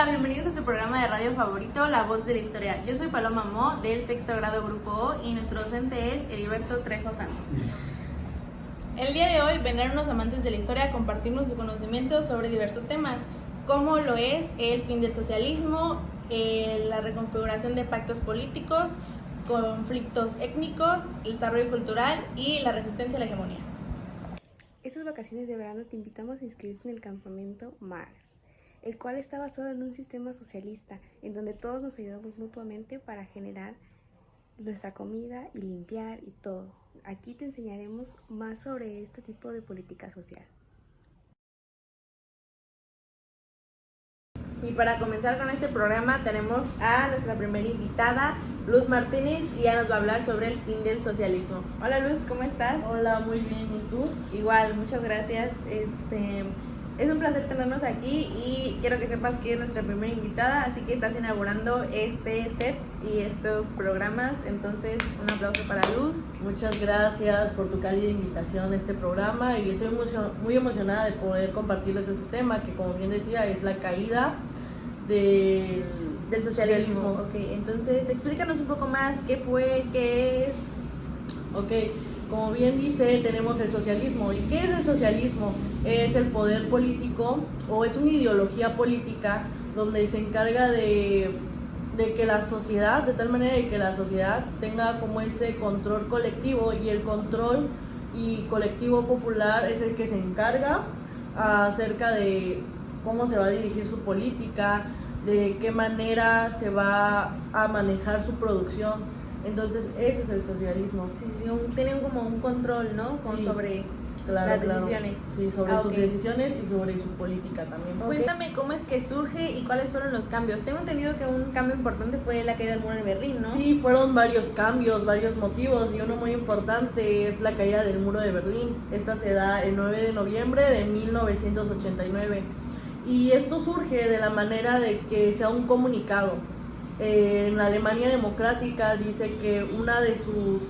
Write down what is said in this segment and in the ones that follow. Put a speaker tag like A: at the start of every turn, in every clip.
A: Hola, bienvenidos a su programa de radio favorito, La Voz de la Historia. Yo soy Paloma Mo, del sexto grado Grupo O, y nuestro docente es Heriberto Trejo Santos. El día de hoy vendrán unos amantes de la historia a compartirnos su conocimiento sobre diversos temas, como lo es el fin del socialismo, la reconfiguración de pactos políticos, conflictos étnicos, el desarrollo cultural y la resistencia a la hegemonía.
B: Estas vacaciones de verano te invitamos a inscribirte en el campamento Mars, el cual está basado en un sistema socialista en donde todos nos ayudamos mutuamente para generar nuestra comida y limpiar y todo. Aquí te enseñaremos más sobre este tipo de política social.
A: Y para comenzar con este programa tenemos a nuestra primera invitada, Luz Martínez, y ella nos va a hablar sobre el fin del socialismo. Hola Luz, ¿cómo estás?
C: Hola, muy bien, ¿y tú?
A: Igual, muchas gracias. Es un placer tenernos aquí y quiero que sepas que es nuestra primera invitada, así que estás inaugurando este set y estos programas, entonces un aplauso para Luz.
C: Muchas gracias por tu cálida invitación a este programa y estoy muy emocionada de poder compartirles este tema que, como bien decía, es la caída del socialismo.
A: Ok, entonces explícanos un poco más qué fue, qué es.
C: Ok, como bien dice, tenemos el socialismo. ¿Y qué es el socialismo? Es el poder político o es una ideología política donde se encarga de que la sociedad, de tal manera de que la sociedad tenga como ese control colectivo, y el control y colectivo popular es el que se encarga acerca de cómo se va a dirigir su política, de qué manera se va a manejar su producción. Entonces ese es el socialismo.
A: Sí, tienen como un control, ¿no?
C: Sí,
A: sobre
C: las
A: decisiones.
C: Sí, sobre sus
A: Ok.
C: decisiones y sobre su política también.
A: Cuéntame cómo es que surge y cuáles fueron los cambios. Tengo entendido que un cambio importante fue la caída del muro de Berlín, ¿no?
C: Sí, fueron varios cambios, varios motivos, y uno muy importante es la caída del muro de Berlín. Esta se da el 9 de noviembre de 1989. Y esto surge de la manera de que sea un comunicado. En la Alemania democrática dice que una de sus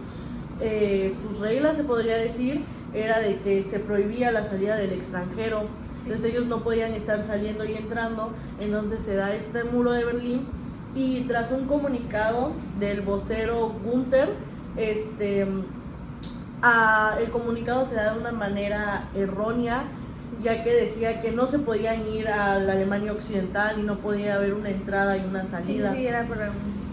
C: reglas, se podría decir, era de que se prohibía la salida del extranjero. Entonces ellos no podían estar saliendo y entrando. Entonces se da este muro de Berlín, y tras un comunicado del vocero Günther, el comunicado se da de una manera errónea, ya que decía que no se podían ir a la Alemania occidental y no podía haber una entrada y una salida.
A: Sí, era por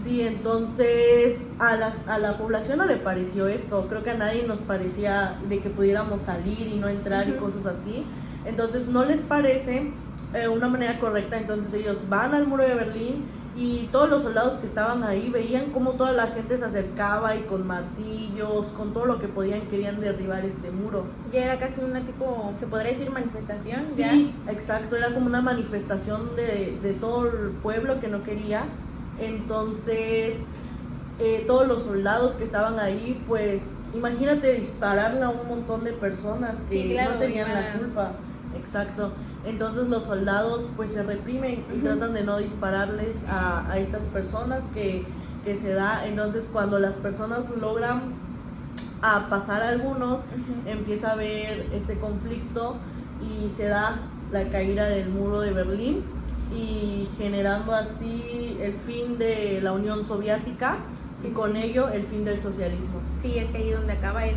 C: Sí, entonces a la población no le pareció esto. Creo que a nadie nos parecía de que pudiéramos salir y no entrar y cosas así. Entonces no les parece una manera correcta. Entonces ellos van al muro de Berlín, y todos los soldados que estaban ahí veían cómo toda la gente se acercaba y con martillos, con todo lo que podían, querían derribar este muro.
A: Ya era casi una tipo, se podría decir, manifestación.
C: Sí, ¿ya? Exacto, era como una manifestación de todo el pueblo que no quería. Entonces todos los soldados que estaban ahí, pues imagínate dispararle a un montón de personas que no tenían la culpa. Exacto. Entonces los soldados pues se reprimen y tratan de no dispararles a estas personas que se da. Entonces cuando las personas logran pasar a algunos, empieza a haber este conflicto y se da la caída del muro de Berlín, y generando así el fin de la Unión Soviética, y con ello el fin del socialismo.
A: Sí, es que ahí donde acaba es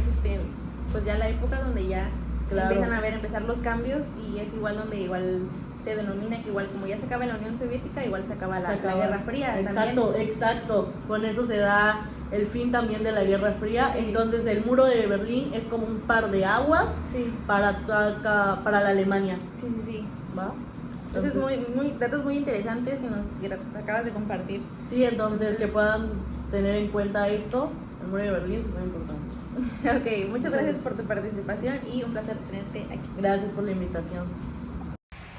A: pues ya la época donde ya empiezan a empezar los cambios, y es igual donde igual se denomina que igual como ya se acaba la Unión Soviética, igual se acaba la Guerra Fría.
C: Exacto, con eso se da el fin también de la Guerra Fría. Sí. Entonces el muro de Berlín es como un par de aguas para la Alemania.
A: Sí.
C: ¿Va?
A: Entonces datos muy interesantes que nos acabas de compartir.
C: Sí, entonces que puedan tener en cuenta esto, el muro de Berlín es muy importante.
A: Ok, muchas gracias por tu participación y un placer tenerte aquí.
C: Gracias por la invitación.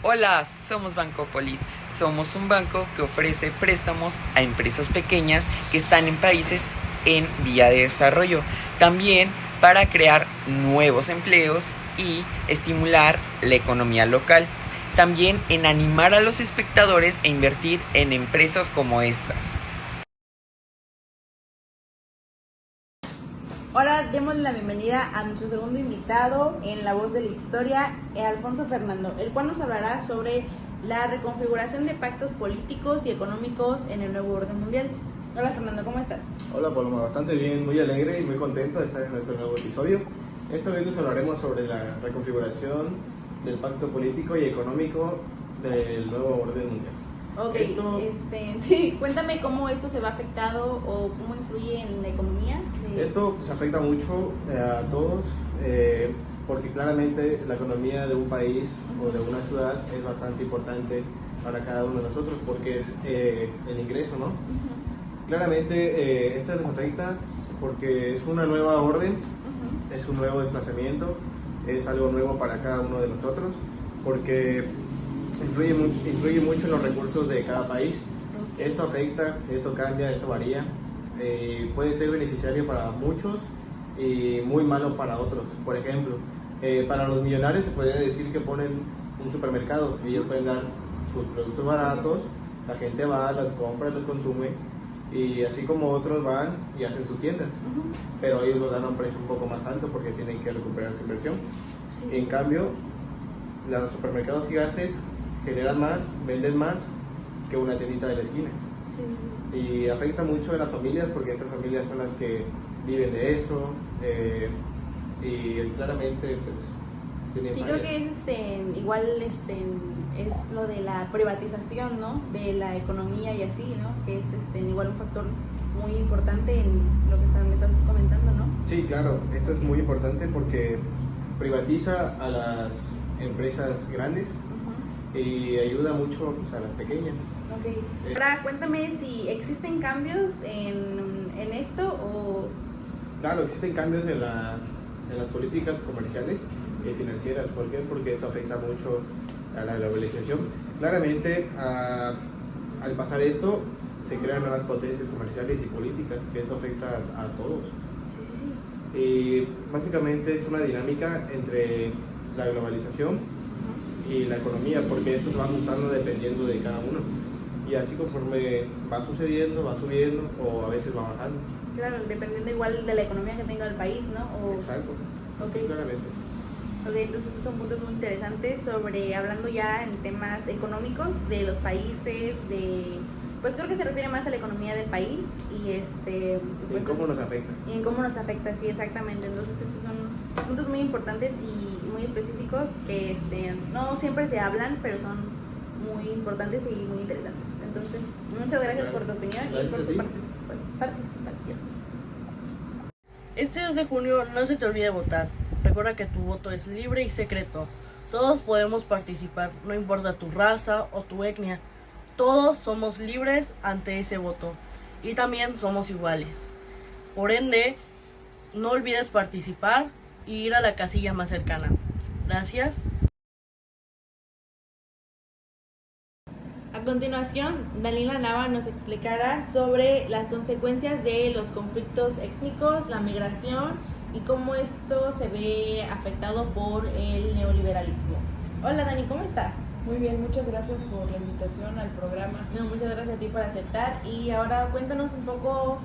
D: Hola, somos Bancopolis. Somos un banco que ofrece préstamos a empresas pequeñas que están en países en vía de desarrollo. También para crear nuevos empleos y estimular la economía local. También en animar a los espectadores a invertir en empresas como estas.
A: Ahora démosle la bienvenida a nuestro segundo invitado en La Voz de la Historia, Alfonso Fernando, el cual nos hablará sobre la reconfiguración de pactos políticos y económicos en el nuevo orden mundial. Hola Fernando, ¿cómo estás?
E: Hola Paloma, bastante bien, muy alegre y muy contento de estar en nuestro nuevo episodio. Esta vez nos hablaremos sobre la reconfiguración del pacto político y económico del nuevo orden mundial.
A: Ok, sí, cuéntame cómo esto se va afectado o cómo influye en la economía.
E: Esto pues, afecta mucho a todos porque claramente la economía de un país o de una ciudad es bastante importante para cada uno de nosotros porque es el ingreso, ¿no? Claramente esto nos afecta porque es una nueva orden, es un nuevo desplazamiento, es algo nuevo para cada uno de nosotros porque influye mucho en los recursos de cada país. Esto afecta, esto cambia, esto varía, puede ser beneficiario para muchos y muy malo para otros. Por ejemplo, para los millonarios se podría decir que ponen un supermercado, ellos pueden dar sus productos baratos, la gente va, las compra, los consume, y así como otros van y hacen sus tiendas, pero ellos los dan a un precio un poco más alto porque tienen que recuperar su inversión. En cambio, los supermercados gigantes generan más, venden más que una tiendita de la esquina. Y afecta mucho a las familias porque estas familias son las que viven de eso y claramente pues tienen
A: sí,
E: fallas.
A: creo que es igual es lo de la privatización, ¿no? De la economía y así, ¿no? Que es igual un factor muy importante en lo que me estás comentando, ¿no?
E: Sí, claro, esto es muy importante porque privatiza a las empresas grandes y ayuda mucho pues, a las pequeñas.
A: Ok. Ahora cuéntame si existen cambios en esto o...
E: Claro, existen cambios en las políticas comerciales y financieras. ¿Por qué? Porque esto afecta mucho a la globalización. Claramente, al pasar esto, se crean nuevas potencias comerciales y políticas, que eso afecta a todos. Y básicamente es una dinámica entre la globalización y la economía, porque esto se va ajustando dependiendo de cada uno. Y así conforme va sucediendo, va subiendo o a veces va bajando.
A: Claro, dependiendo igual de la economía que tenga el país, ¿no?
E: Exacto,
A: okay.
E: Sí, claramente.
A: Ok, entonces son puntos muy interesantes hablando ya en temas económicos de los países, pues creo que se refiere más a la economía del país y
E: pues, ¿en cómo nos afecta?
A: Y en cómo nos afecta, sí, exactamente. Entonces esos son puntos muy importantes y muy específicos que no siempre se hablan, pero son muy importantes y muy interesantes. Entonces, muchas gracias por tu opinión y por tu participación.
C: Este 2 de junio no se te olvide votar. Recuerda que tu voto es libre y secreto. Todos podemos participar, no importa tu raza o tu etnia. Todos somos libres ante ese voto y también somos iguales. Por ende, no olvides participar y ir a la casilla más cercana. Gracias.
A: A continuación, Dalila Nava nos explicará sobre las consecuencias de los conflictos étnicos, la migración y cómo esto se ve afectado por el neoliberalismo. Hola Dani, ¿cómo estás?
F: Muy bien, muchas gracias por la invitación al programa.
A: No, muchas gracias a ti por aceptar y ahora cuéntanos un poco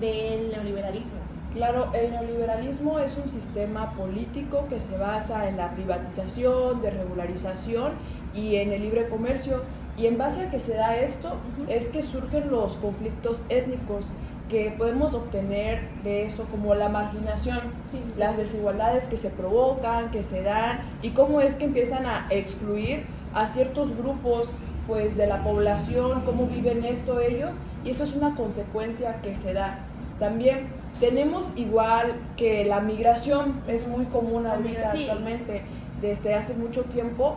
A: del neoliberalismo.
F: Claro, el neoliberalismo es un sistema político que se basa en la privatización, desregularización y en el libre comercio. Y en base a que se da esto, es que surgen los conflictos étnicos que podemos obtener de eso, como la marginación, las desigualdades que se provocan, que se dan, y cómo es que empiezan a excluir a ciertos grupos pues, de la población, cómo viven esto ellos, y eso es una consecuencia que se da. También tenemos igual que la migración es muy común ahorita actualmente, desde hace mucho tiempo,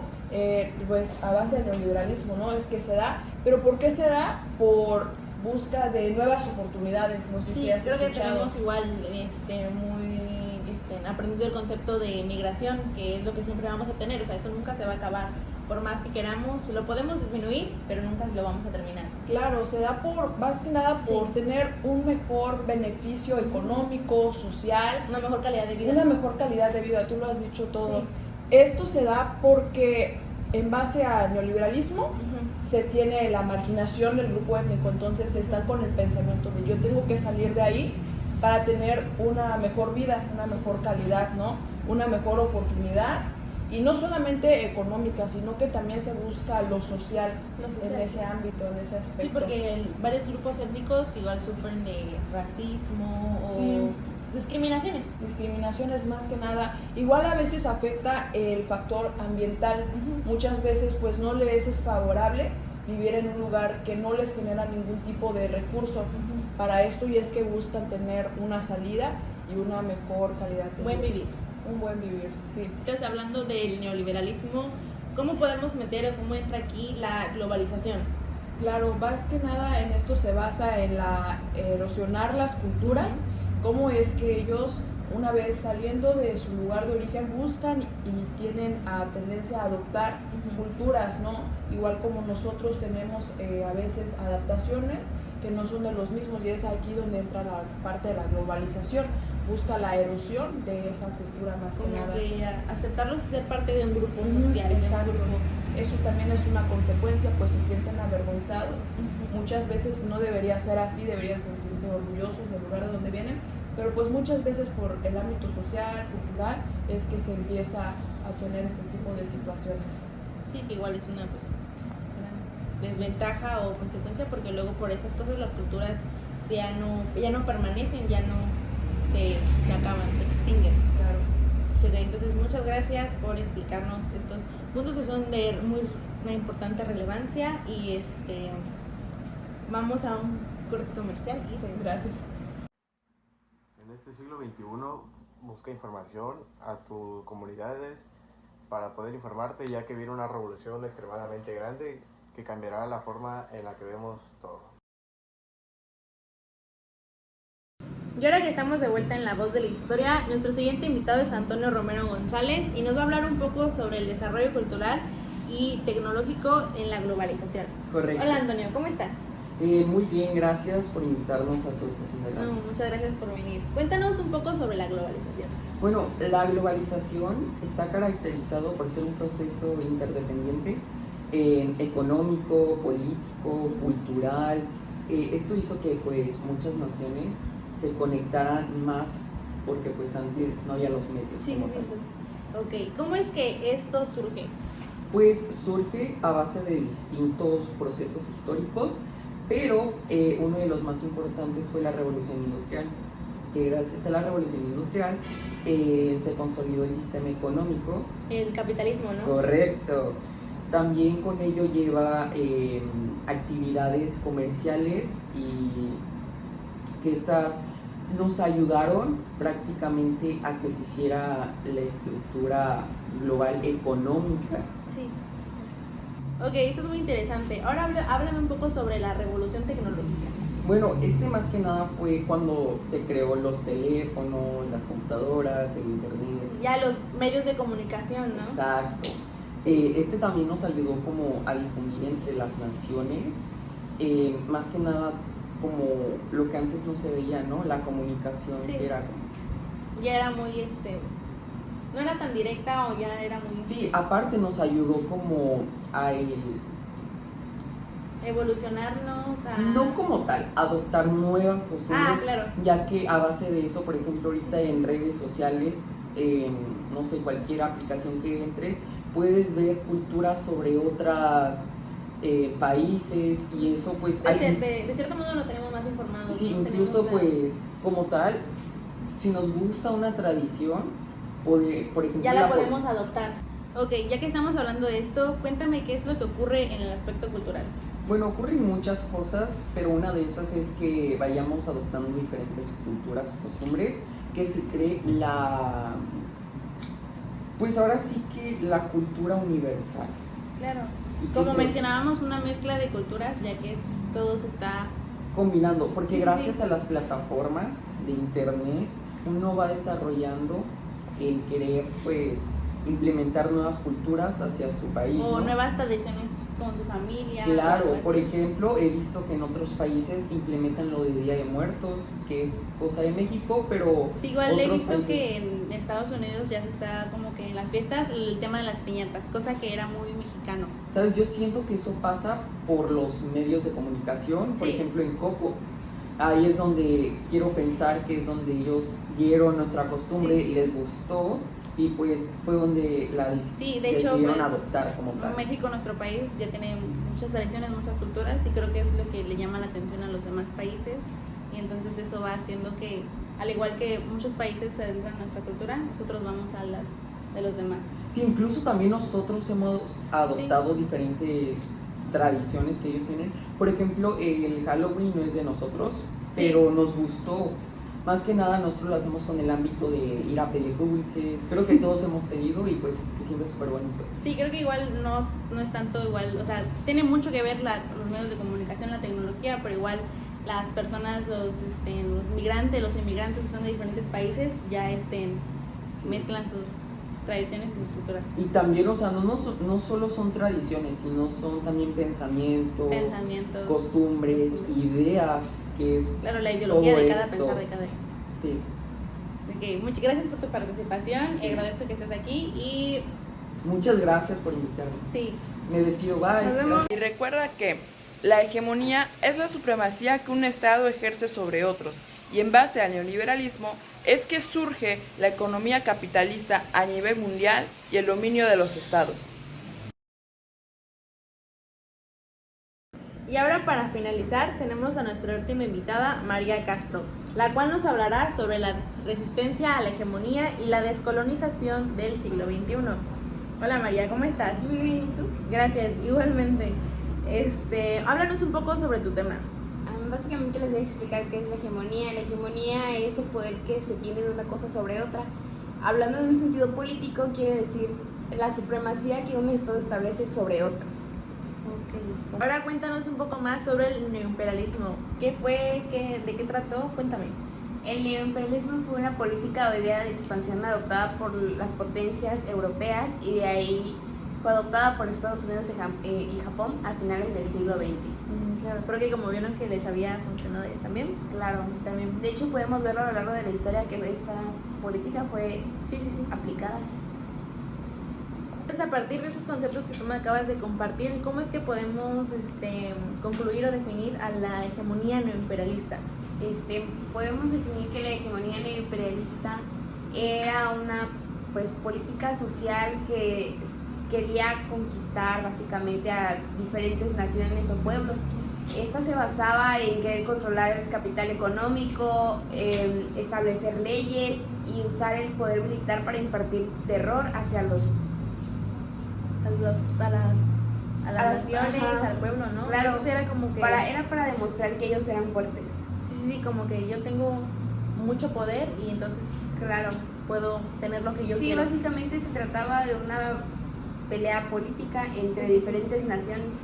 F: pues a base del neoliberalismo, ¿no? Es que se da, pero ¿por qué se da? Por busca de nuevas oportunidades, no sé si has
A: creo
F: escuchado.
A: Que tenemos igual muy aprendido el concepto de migración, que es lo que siempre vamos a tener, o sea, eso nunca se va a acabar, por más que queramos, lo podemos disminuir, pero nunca lo vamos a terminar.
F: Claro, se da más que nada por tener un mejor beneficio económico, social,
A: una mejor calidad de vida.
F: Una mejor calidad de vida, tú lo has dicho todo. Sí. Esto se da porque en base al neoliberalismo se tiene la marginación del grupo étnico, entonces están con el pensamiento de yo tengo que salir de ahí para tener una mejor vida, una mejor calidad, ¿no? Una mejor oportunidad y no solamente económica, sino que también se busca lo social, en ese ámbito, en ese aspecto.
A: Sí, porque varios grupos étnicos igual sufren de racismo o
F: Sí.
A: discriminaciones.
F: Discriminaciones más que nada, igual a veces afecta el factor ambiental. Muchas veces pues no les es favorable vivir en un lugar que no les genera ningún tipo de recurso para esto, y es que buscan tener una salida y una mejor calidad de
A: Buen
F: vida.
A: vivir.
F: Un buen vivir, sí.
A: Entonces, hablando del neoliberalismo, ¿cómo podemos meter o cómo entra aquí la globalización?
F: Claro, más que nada en esto se basa en la erosionar las culturas, cómo es que ellos, una vez saliendo de su lugar de origen, buscan y tienen tendencia a adoptar culturas, ¿no? Igual como nosotros tenemos a veces adaptaciones que no son de los mismos, y es aquí donde entra la parte de la globalización, busca la erosión de esa cultura más que
A: Como
F: nada.
A: que aceptarlos y ser parte de un grupo social. de un
F: Exacto.
A: grupo.
F: Eso también es una consecuencia, pues se sienten avergonzados. Muchas veces no debería ser así, deberían sentirse orgullosos del lugar de donde vienen, pero pues muchas veces por el ámbito social, cultural, es que se empieza a tener este tipo de situaciones.
A: Sí, que igual es una pues, gran desventaja o consecuencia, porque luego por esas cosas las culturas ya no permanecen, ya no se acaban, se extinguen.
F: Claro.
A: Sí, entonces muchas gracias por explicarnos estos puntos que son de una importante relevancia, y vamos a un corte comercial y regresamos.
F: Gracias.
E: En este siglo XXI busca información a tus comunidades para poder informarte, ya que viene una revolución extremadamente grande que cambiará la forma en la que vemos todo.
A: Y ahora que estamos de vuelta en La Voz de la Historia, nuestro siguiente invitado es Antonio Romero González y nos va a hablar un poco sobre el desarrollo cultural y tecnológico en la globalización.
G: Correcto.
A: Hola Antonio, ¿cómo estás?
G: Muy bien, gracias por invitarnos a tu estación de radio.
A: Muchas gracias por venir. Cuéntanos un poco sobre la globalización.
G: Bueno, la globalización está caracterizado por ser un proceso interdependiente, económico, político, cultural. Esto hizo que pues muchas naciones se conectaran más, porque pues antes no había los medios como tal.
A: Ok, ¿cómo es que esto surge?
G: Pues surge a base de distintos procesos históricos, pero uno de los más importantes fue la Revolución Industrial, que gracias a la Revolución Industrial se consolidó el sistema económico.
A: El capitalismo, ¿no?
G: Correcto. También con ello lleva actividades comerciales, y que estas nos ayudaron prácticamente a que se hiciera la estructura global económica.
A: Sí. Ok, eso es muy interesante. Ahora háblame un poco sobre la revolución tecnológica.
G: Bueno, más que nada fue cuando se creó los teléfonos, las computadoras, el internet.
A: Ya los medios de comunicación, ¿no?
G: Exacto. También nos ayudó como a difundir entre las naciones, más que nada como lo que antes no se veía, ¿no? La comunicación
A: Sí.
G: era como...
A: Ya era muy, no era tan directa, o ya era muy...
G: Sí, aparte nos ayudó como a
A: evolucionarnos a...
G: no como tal, adoptar nuevas costumbres,
A: claro.
G: ya que a base de eso, por ejemplo, ahorita en redes sociales, no sé, cualquier aplicación que entres, puedes ver culturas sobre otras países, y eso pues
A: de cierto modo lo tenemos más informado.
G: sí,
A: ¿no?
G: incluso
A: Tenemos
G: pues como tal, si nos gusta una tradición, por ejemplo,
A: ya la podemos adoptar. Ok, ya que estamos hablando de esto, cuéntame qué es lo que ocurre en el aspecto cultural.
G: Bueno, ocurren muchas cosas, pero una de esas es que vayamos adoptando diferentes culturas y costumbres, que se cree pues ahora sí que la cultura universal.
A: Claro.
G: Y que
A: Como
G: se
A: mencionábamos, una mezcla de culturas, ya que todo se está...
G: combinando, porque
A: Sí,
G: gracias
A: sí.
G: a las plataformas de internet, uno va desarrollando el querer pues implementar nuevas culturas hacia su país,
A: O
G: ¿no?
A: nuevas tradiciones con su familia. o
G: Claro,
A: algo
G: por
A: así.
G: ejemplo, he visto que en otros países implementan lo de Día de Muertos, que es cosa de México, pero
A: Sí, igual he
G: otros
A: visto
G: países...
A: que en Estados Unidos ya se está como que en las fiestas el tema de las piñatas, cosa que era muy mexicano.
G: ¿Sabes? Yo siento que eso pasa por los medios de comunicación, por
A: Sí.
G: ejemplo en Coco. Ahí es donde quiero pensar que es donde ellos vieron nuestra costumbre
A: Sí.
G: y les gustó, y pues fue donde
A: Sí, de hecho,
G: decidieron
A: pues,
G: adoptar como tal.
A: México, nuestro país, ya tiene muchas tradiciones, muchas culturas y creo que es lo que le llama la atención a los demás países y entonces eso va haciendo que, al igual que muchos países se adentran a nuestra cultura, nosotros vamos a las de los demás.
G: Sí, incluso también nosotros hemos adoptado diferentes tradiciones que ellos tienen. Por ejemplo, el Halloween no es de nosotros, pero nos gustó. Más que nada nosotros lo hacemos con el ámbito de ir a pedir dulces. Creo que todos hemos pedido y pues se siente súper bonito.
A: Sí, creo que igual no es tanto igual, o sea, tiene mucho que ver los medios de comunicación, la tecnología, pero igual las personas, los migrantes, los inmigrantes que son de diferentes países ya
G: Sí.
A: mezclan sus tradiciones y sus culturas.
G: Y también, o sea, no solo son tradiciones, sino son también pensamientos, costumbres, ideas, que es
A: claro, la ideología
G: todo
A: de cada
G: esto.
A: pensar de cada.
G: Sí.
A: Okay, muchas gracias por tu participación,
G: Sí.
A: agradezco que estés aquí y
G: Muchas gracias por invitarme.
A: sí.
G: Me despido, bye.
A: Nos vemos.
H: Y recuerda que la hegemonía es la supremacía que un Estado ejerce sobre otros, y en base al neoliberalismo es que surge la economía capitalista a nivel mundial y el dominio de los estados.
A: Y ahora para finalizar tenemos a nuestra última invitada, María Castro, la cual nos hablará sobre la resistencia a la hegemonía y la descolonización del siglo XXI. Hola María, ¿cómo estás?
B: Muy bien, ¿y tú?
A: Gracias, igualmente. Háblanos un poco sobre tu tema.
B: Básicamente les voy a explicar qué es la hegemonía. La hegemonía es el poder que se tiene de una cosa sobre otra. Hablando de un sentido político, quiere decir la supremacía que un Estado establece sobre otro.
A: Ahora cuéntanos un poco más sobre el neoimperialismo. ¿Qué fue? ¿De qué trató? Cuéntame.
B: El neoimperialismo fue una política o idea de expansión adoptada por las potencias europeas y de ahí fue adoptada por Estados Unidos y Japón a finales del siglo XX.
A: Claro, creo que como vieron que les había funcionado también.
B: Claro,
A: También.
B: de hecho podemos verlo a lo largo de la historia que esta política fue
A: Sí.
B: aplicada.
A: Entonces, a partir de esos conceptos que tú me acabas de compartir, ¿cómo es que podemos concluir o definir a la hegemonía neoimperialista?
B: Podemos definir que la hegemonía neoimperialista era una política social que quería conquistar básicamente a diferentes naciones o pueblos. Esta se basaba en querer controlar el capital económico, establecer leyes y usar el poder militar para impartir terror hacia los
A: a las naciones,
B: ajá.
A: al pueblo, ¿no?
B: Claro,
A: Entonces era como que
B: era para demostrar que ellos eran fuertes.
A: sí, como que yo tengo mucho poder y entonces
B: Claro.
A: puedo tener lo que yo
B: Sí,
A: quiero.
B: básicamente se trataba de una pelea política entre diferentes naciones.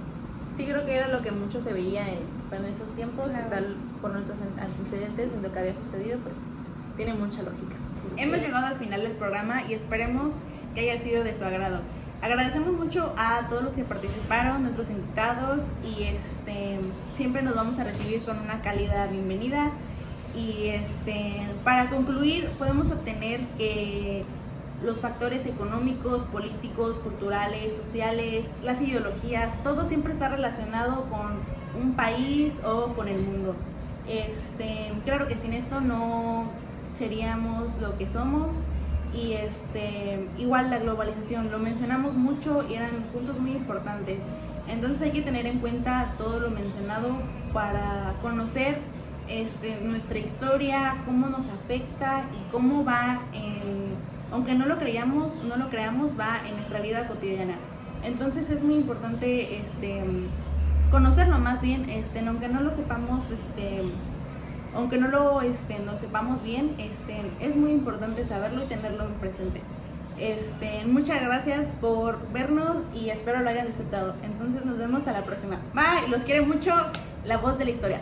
A: Sí, creo que era lo que mucho se veía en esos tiempos,
B: Claro.
A: y tal por nuestros antecedentes, en lo que había sucedido, pues tiene mucha lógica.
B: Sí.
A: Hemos llegado al final del programa y esperemos que haya sido de su agrado. Agradecemos mucho a todos los que participaron, nuestros invitados, y siempre nos vamos a recibir con una cálida bienvenida. Y para concluir, podemos obtener que los factores económicos, políticos, culturales, sociales, las ideologías, todo siempre está relacionado con un país o con el mundo. Claro que sin esto no seríamos lo que somos. Y igual la globalización, lo mencionamos mucho y eran puntos muy importantes. Entonces hay que tener en cuenta todo lo mencionado para conocer nuestra historia, cómo nos afecta y cómo va, aunque no lo creamos, va en nuestra vida cotidiana. Entonces es muy importante conocerlo más bien, aunque no lo sepamos, aunque no lo sepamos bien, es muy importante saberlo y tenerlo en presente. Muchas gracias por vernos y espero lo hayan disfrutado. Entonces nos vemos a la próxima. Bye, los quiere mucho, La Voz de la Historia.